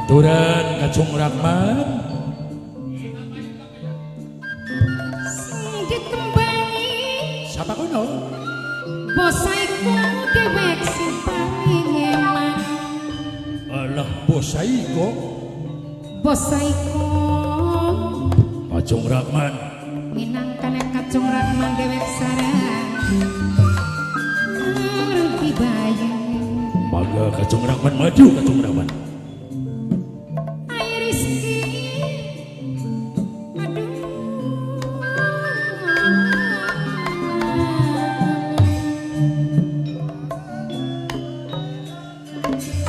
Aturan Kacung Rahman sing ditembangi siapa kono? bosaiku dewek sing paling emang. Alah bosaiku Kacung Rahman minangkane Kacung Rahman dewek sarang rugi bayang mangga Kacung Rahman maju Kacung Rahman. air rizki aduh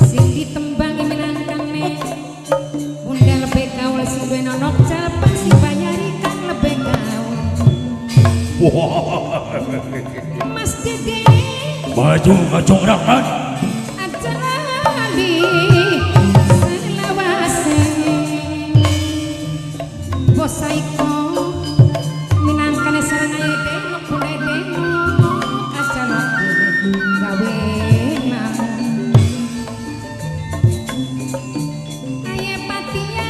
sing ditembangi minangkane bunda lebih gaul sing duwe nonok jalpa sing bayari kang lebih gaul Mas Dede Maju Kacung Rahman Ajali selawase bosaiko minangkane sareng aye deno kule deno ajala gawe namun aye patia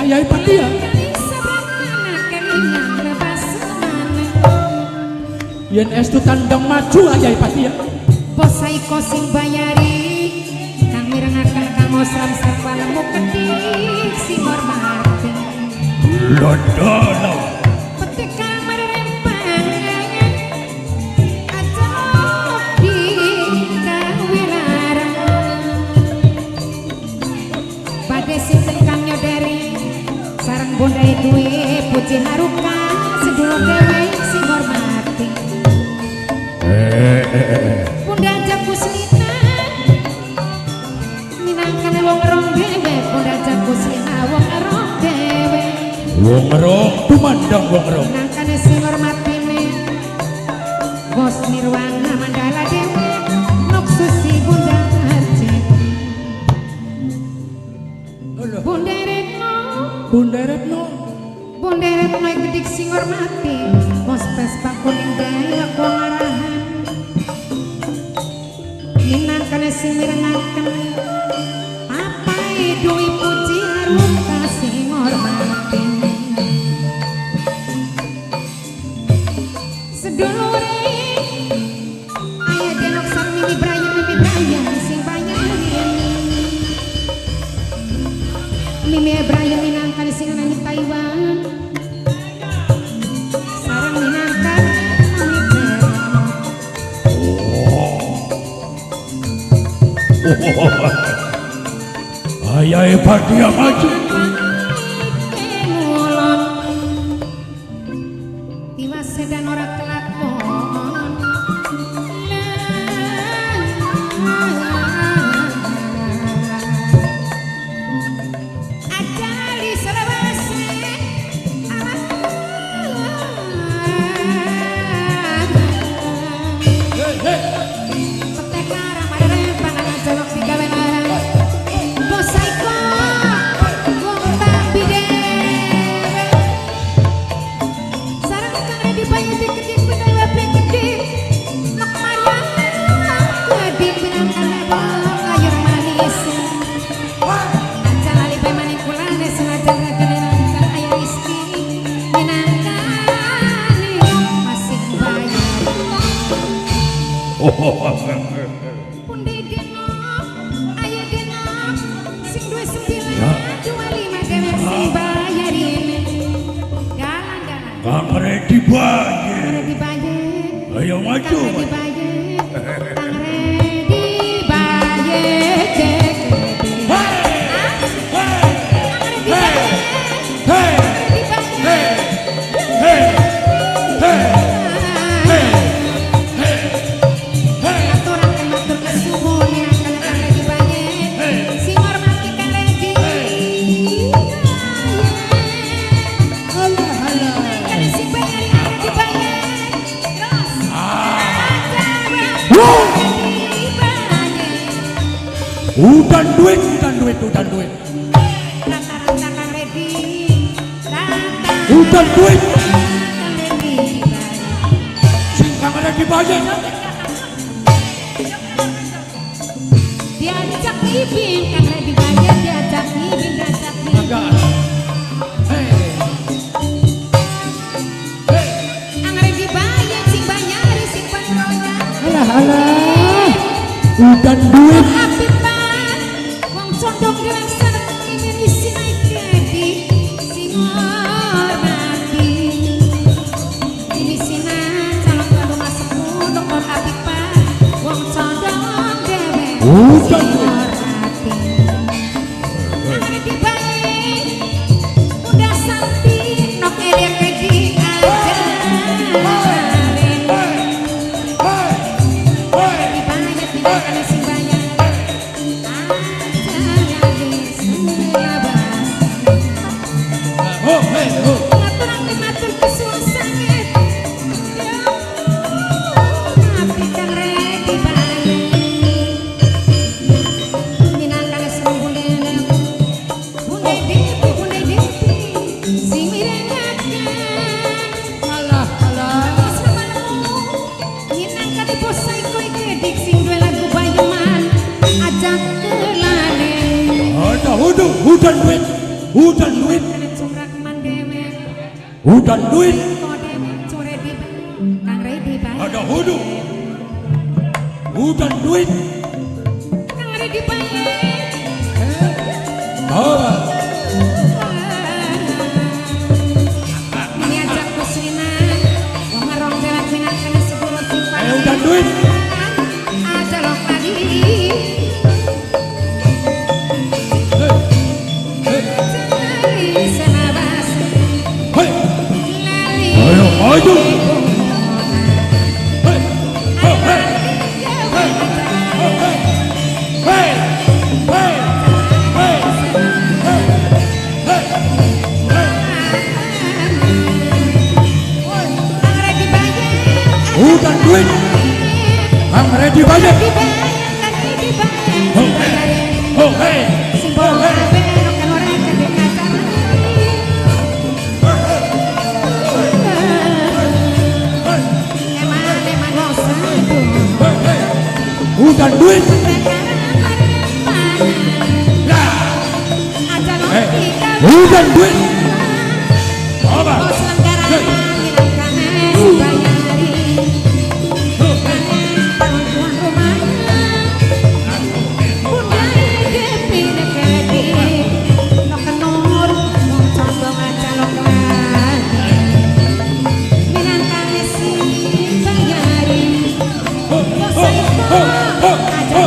ayah Patia yen estu tandang maju ayah Patia bosaiko sing bayari kang mirengaken kang osram sarpa lemu kedik sing hormati Londolo petik kamar rempangan ajok di kawilara pada sing kang nyodari sareng bondai duwe puji haruka sedulur dewe sing hormati Bunda Jakusnita minangkane wong rong dewe Bunda Jakusnita wong rong dewe wong rong tumandang wong rong minangkane sing hormatine Bos Nirwana Mandala dewe nok susi Bunda Arje Bunda Retno Bunda Retno gedik sing hormati Bos Pespa kuning dayak wong arahan minangkane sing mirengaken papai duwi puji haruka sing hormati sedulure aya denok sang mimi brayang sing banyarin mimi brayang minangkane sing ana di Taiwan sareng minangkane ayah Patia maju tiwas sedan ora kelakon ajali selawase petekara marere pangan jolok digawe larang bosaiko wong tapi dewe sareng kang di bayu dikedik bener wae gedik nok mariang gedik minangkane bolong ayo manis ajal ali bae maning kulane senajan ragane nangkang ayo rizki minangkane masih bayar Pundi dino, ayo dino, sing 29, 25 dewek sing bayarin. Jalan-jalan. Kang Redi Baye Kang Redi Baye. ayo maju Kang Redi Baye. Kang Redi Baye. Cek Redi. Kang Redi Baye. Kang Redi Baye. Aturaken matur kesuwun minangkane Kang Redi Baye. Sing hormati Kang Redi. Kang sing bayari Kang Redi Baye. Terus. Redi Baye. udan duit Rata-rata Kang Redi. Rata. udan duit Kang Redi Baye. sing Kang Redi Baye Diajak ibing Kang Redi Baye. alah. Udan duit. Apipan wong condong gelasar ingin isi naik jadi sing hormati ini sinan calon kado masukku dokter apipan wong condong dewe Udan sing hormati angin dibalik udah sampai nok elia kedi aja dibayar sing banyak Oh, hey, oh. ngatur kesuasaan tapi kan redi banyak minangkan sembuh bunde depi si mirenyakan Alah, alah. minangkan diposai koi kedik sing dua lagu bayeman ajak kelane Ada udan duit. Udan duit. karena cumrak mandewe Udan duit. kode core di kang redi banyak Ada udan duit. kang redi banyak Oh, ini ajak kusrinan wong ngerong jalan minangkan sepuluh sifat udan duit. aja lo tadi lali senabas Hey, lali ayo maju. Hey, oh, hey, hey, hey, hey, hey, kang redi banyak udan duit. Kang ready banyak. Oh, hey, oh, hey, simbol oh, hey. kabeh kan ora cedek acara eman wong satu Hey, hey. Udan duit. Lah, aja lo hey, tinggal udan duit. Apa? bos langgaran minangkan bayari tahun tuan rumah budaya gepin kedi no kenur wong condong aja lo kelan minangkan si bayari bos saiko aja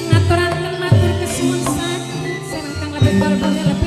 Ngaturan matur kesuwun sak serang kang lebet bal-bal